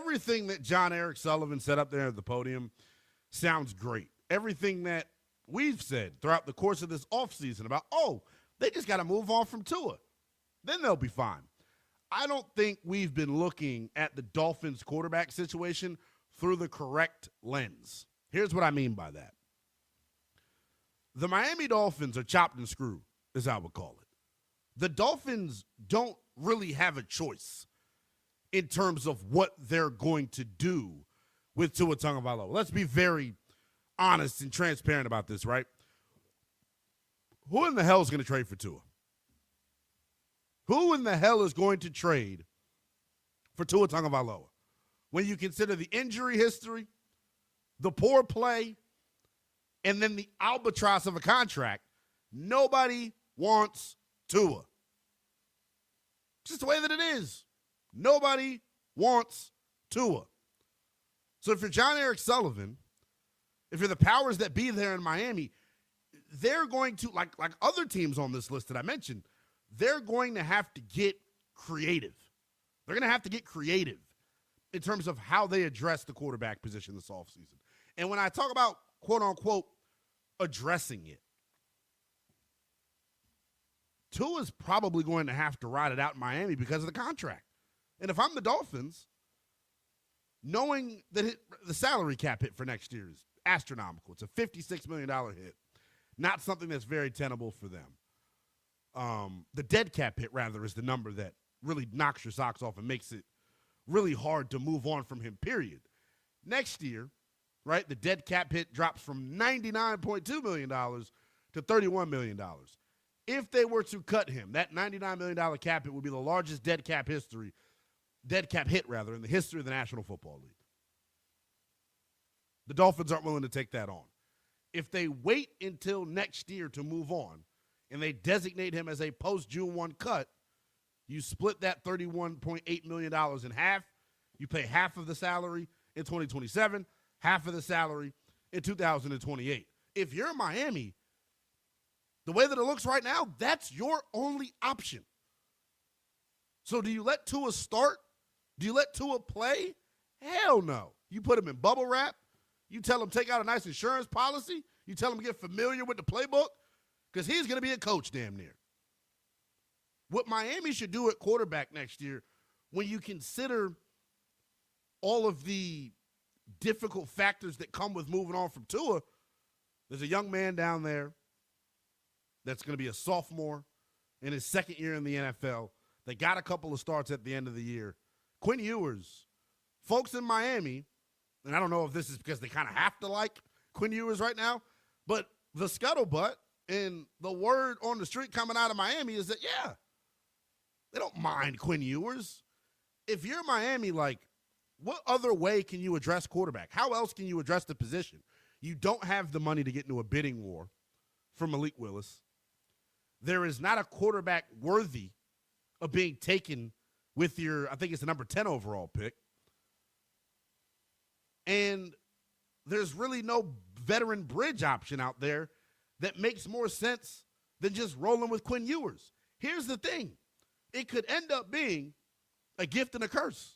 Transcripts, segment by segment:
everything that John Eric Sullivan said up there at the podium sounds great. Everything that we've said throughout the course of this offseason about, they just got to move on from Tua. Then they'll be fine. I don't think we've been looking at the Dolphins quarterback situation through the correct lens. Here's what I mean by that. The Miami Dolphins are chopped and screwed, as I would call it. The Dolphins don't really have a choice in terms of what they're going to do with Tua Tagovailoa. Let's be very honest and transparent about this, right? Who in the hell is going to trade for Tua? Who in the hell is going to trade for Tua Tagovailoa? When you consider the injury history, the poor play, and then the albatross of a contract, nobody wants Tua. It's just the way that it is. Nobody wants Tua. So if you're John Eric Sullivan, if you're the powers that be there in Miami, they're going to, like other teams on this list that I mentioned, they're going to have to get creative. They're going to have to get creative in terms of how they address the quarterback position this offseason. And when I talk about, quote-unquote, addressing it, Tua's probably going to have to ride it out in Miami because of the contract. And if I'm the Dolphins, knowing that the salary cap hit for next year is astronomical. It's a $56 million hit. Not something that's very tenable for them. The dead cap hit, rather, is the number that really knocks your socks off and makes it really hard to move on from him, period. Next year, right, the dead cap hit drops from $99.2 million to $31 million. If they were to cut him, that $99 million cap hit would be the largest dead cap hit, in the history of the National Football League. The Dolphins aren't willing to take that on. If they wait until next year to move on and they designate him as a post-June 1 cut, you split that $31.8 million in half. You pay half of the salary in 2027, half of the salary in 2028. If you're Miami, the way that it looks right now, that's your only option. So do you let Tua start? Do you let Tua play? Hell no. You put him in bubble wrap. You tell him take out a nice insurance policy. You tell him get familiar with the playbook because he's going to be a coach damn near. What Miami should do at quarterback next year, when you consider all of the difficult factors that come with moving on from Tua, there's a young man down there that's going to be a sophomore in his second year in the NFL. They got a couple of starts at the end of the year. Quinn Ewers, folks in Miami, and I don't know if this is because they kind of have to like Quinn Ewers right now, but the scuttlebutt and the word on the street coming out of Miami is that, yeah, they don't mind Quinn Ewers. If you're Miami, like, what other way can you address quarterback? How else can you address the position? You don't have the money to get into a bidding war for Malik Willis. There is not a quarterback worthy of being taken with your, I think it's the number 10 overall pick. And there's really no veteran bridge option out there that makes more sense than just rolling with Quinn Ewers. Here's the thing. It could end up being a gift and a curse.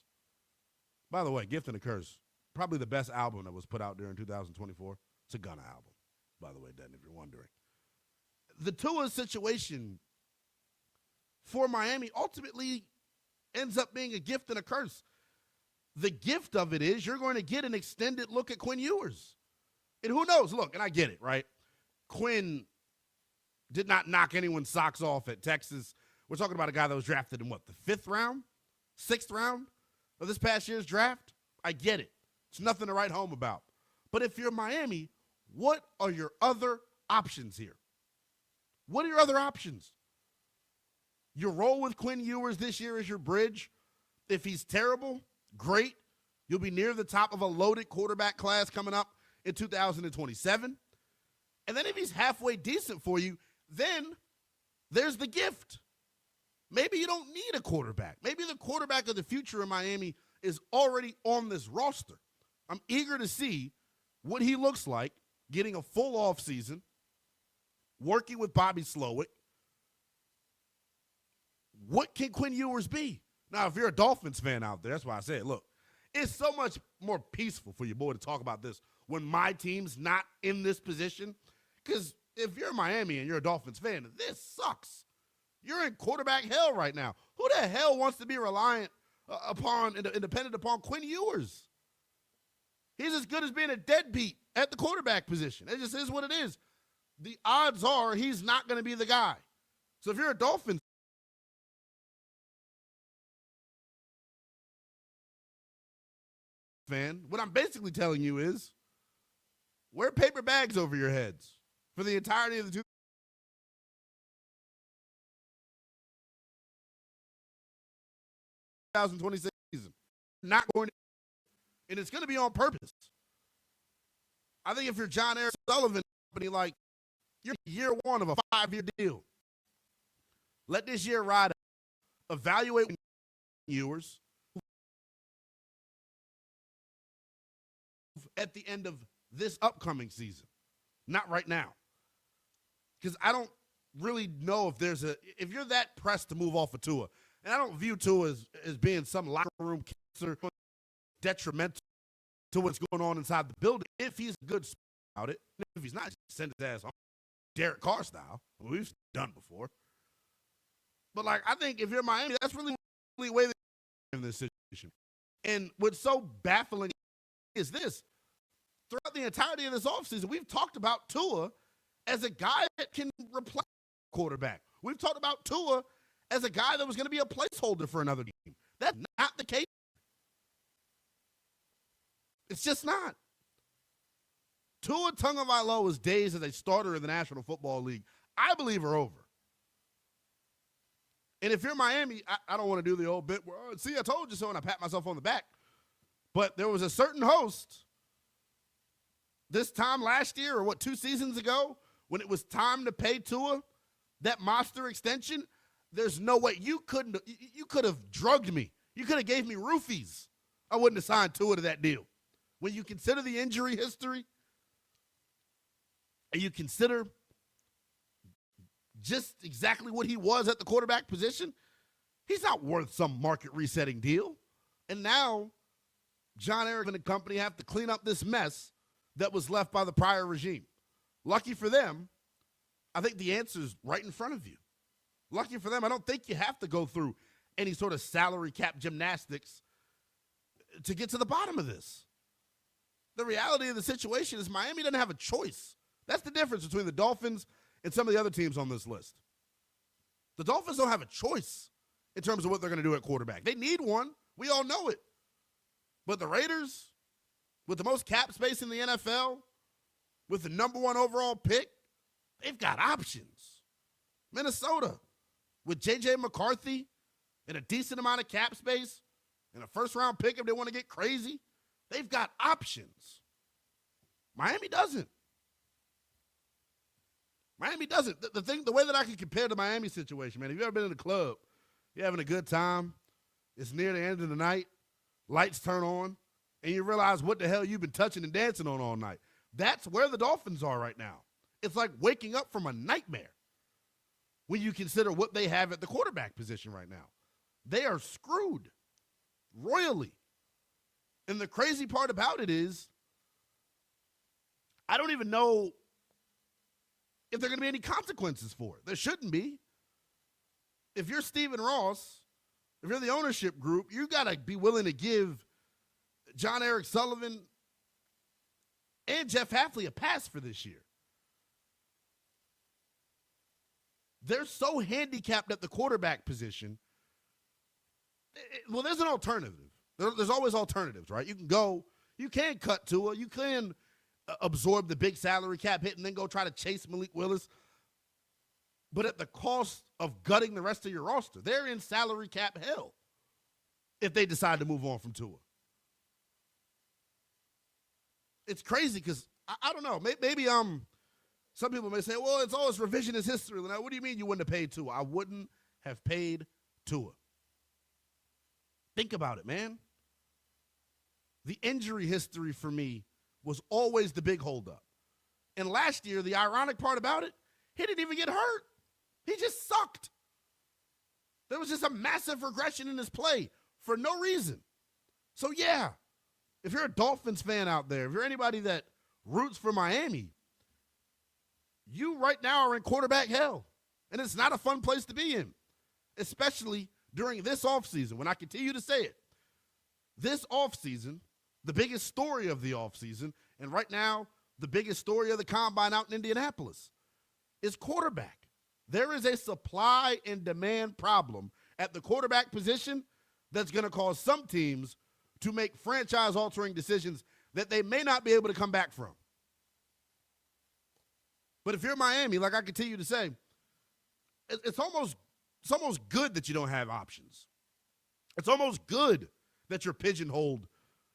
By the way, Gift and a Curse, probably the best album that was put out during 2024. It's a Gunna album, by the way, Dan, if you're wondering. The Tua situation for Miami ultimately ends up being a gift and a curse. The gift of it is you're going to get an extended look at Quinn Ewers. And who knows? Look, and I get it, right? Quinn did not knock anyone's socks off at Texas. We're talking about a guy that was drafted in, what, the 5th round? 6th round of this past year's draft? I get it. It's nothing to write home about. But if you're Miami, what are your other options here? What are your other options? You roll with Quinn Ewers this year as your bridge. If he's terrible, great. You'll be near the top of a loaded quarterback class coming up in 2027. And then if he's halfway decent for you, then there's the gift. Maybe you don't need a quarterback. Maybe the quarterback of the future in Miami is already on this roster. I'm eager to see what he looks like getting a full offseason, working with Bobby Slowick. What can Quinn Ewers be? Now, if you're a Dolphins fan out there, that's why I said, look, It's so much more peaceful for your boy to talk about this when my team's not in this position. Because if you're Miami and you're a Dolphins fan, this sucks. You're in quarterback hell right now. Who the hell wants to be reliant dependent upon Quinn Ewers? He's as good as being a deadbeat at the quarterback position. It just is what it is. The odds are he's not going to be the guy. So if you're a Dolphins fan, what I'm basically telling you is wear paper bags over your heads for the entirety of the 2026 season. Not going to, and it's going to be on purpose. I think if you're John Eric Sullivan company, like you're year one of a 5-year deal. Let this year ride out. Evaluate viewers at the end of this upcoming season. Not right now. Because I don't really know if you're that pressed to move off of Tua, and I don't view Tua as being some locker room cancer detrimental to what's going on inside the building. If he's good about it, if he's not, just send his ass home. Derek Carr style. We've done before. But, like, I think if you're Miami, that's really the way they're in this situation. And what's so baffling is this. Throughout the entirety of this offseason, we've talked about Tua as a guy that can replace quarterback. We've talked about Tua as a guy that was going to be a placeholder for another team. That's not the case. It's just not. Tua Tagovailoa's days as a starter in the National Football League, I believe, are over. And if you're Miami, I don't want to do the old bit where, oh, see, I told you so, and I pat myself on the back. But there was a certain host this time last year, or 2 seasons ago, when it was time to pay Tua that monster extension. There's no way you could have drugged me. You could have gave me roofies. I wouldn't have signed Tua to that deal. When you consider the injury history, and you consider just exactly what he was at the quarterback position, he's not worth some market resetting deal. And now John Eric and the company have to clean up this mess that was left by the prior regime. Lucky for them, I think the answer is right in front of you. Lucky for them, I don't think you have to go through any sort of salary cap gymnastics to get to the bottom of this. The reality of the situation is Miami doesn't have a choice. That's the difference between the Dolphins and some of the other teams on this list. The Dolphins don't have a choice in terms of what they're going to do at quarterback. They need one. We all know it. But the Raiders, with the most cap space in the NFL, with the #1 overall pick, they've got options. Minnesota, with J.J. McCarthy and a decent amount of cap space and a first-round pick if they want to get crazy, they've got options. Miami doesn't. Miami doesn't. The way that I can compare the Miami situation, man, if you've ever been in a club, you're having a good time, it's near the end of the night, lights turn on, and you realize what the hell you've been touching and dancing on all night. That's where the Dolphins are right now. It's like waking up from a nightmare when you consider what they have at the quarterback position right now. They are screwed royally. And the crazy part about it is I don't even know if there are going to be any consequences for it. There shouldn't be. If you're Stephen Ross, if you're the ownership group, you got to be willing to give John Eric Sullivan and Jeff Hafley a pass for this year. They're so handicapped at the quarterback position. Well, there's an alternative. There's always alternatives, right? You can cut Tua, you can absorb the big salary cap hit and then go try to chase Malik Willis, but at the cost of gutting the rest of your roster. They're in salary cap hell if they decide to move on from Tua. It's crazy because, I don't know, maybe some people may say, well, it's always revisionist history. What do you mean you wouldn't have paid Tua? I wouldn't have paid Tua. Think about it, man. The injury history for me was always the big holdup. And last year, the ironic part about it, he didn't even get hurt. He just sucked. There was just a massive regression in his play for no reason. So, yeah, if you're a Dolphins fan out there, if you're anybody that roots for Miami, you right now are in quarterback hell. And it's not a fun place to be in, especially during this offseason, when I continue to say it. This offseason, the biggest story of the offseason, and right now, the biggest story of the combine out in Indianapolis, is quarterback. There is a supply and demand problem at the quarterback position that's going to cause some teams to make franchise-altering decisions that they may not be able to come back from. But if you're Miami, like I continue to say, it's almost good that you don't have options. It's almost good that you're pigeonholed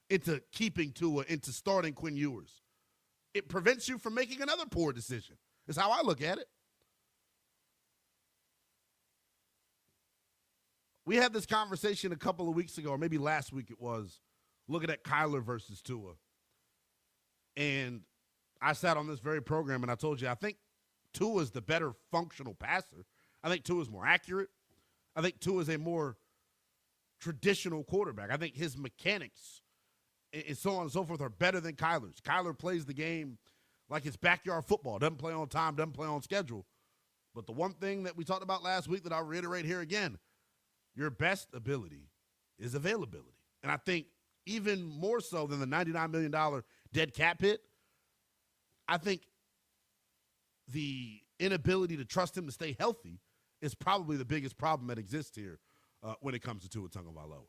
into keeping Tua, into starting Quinn Ewers. It prevents you from making another poor decision. Is how I look at it. We had this conversation a couple of weeks ago, or maybe last week it was, looking at Kyler versus Tua. And I sat on this very program and I told you, I think Tua is the better functional passer. I think Tua is more accurate. I think Tua is a more traditional quarterback. I think his mechanics and so on and so forth are better than Kyler's. Kyler plays the game like it's backyard football. Doesn't play on time, doesn't play on schedule. But the one thing that we talked about last week that I'll reiterate here again, your best ability is availability. And I think even more so than the $99 million dead cap hit, I think the inability to trust him to stay healthy is probably the biggest problem that exists here when it comes to Tua Tagovailoa.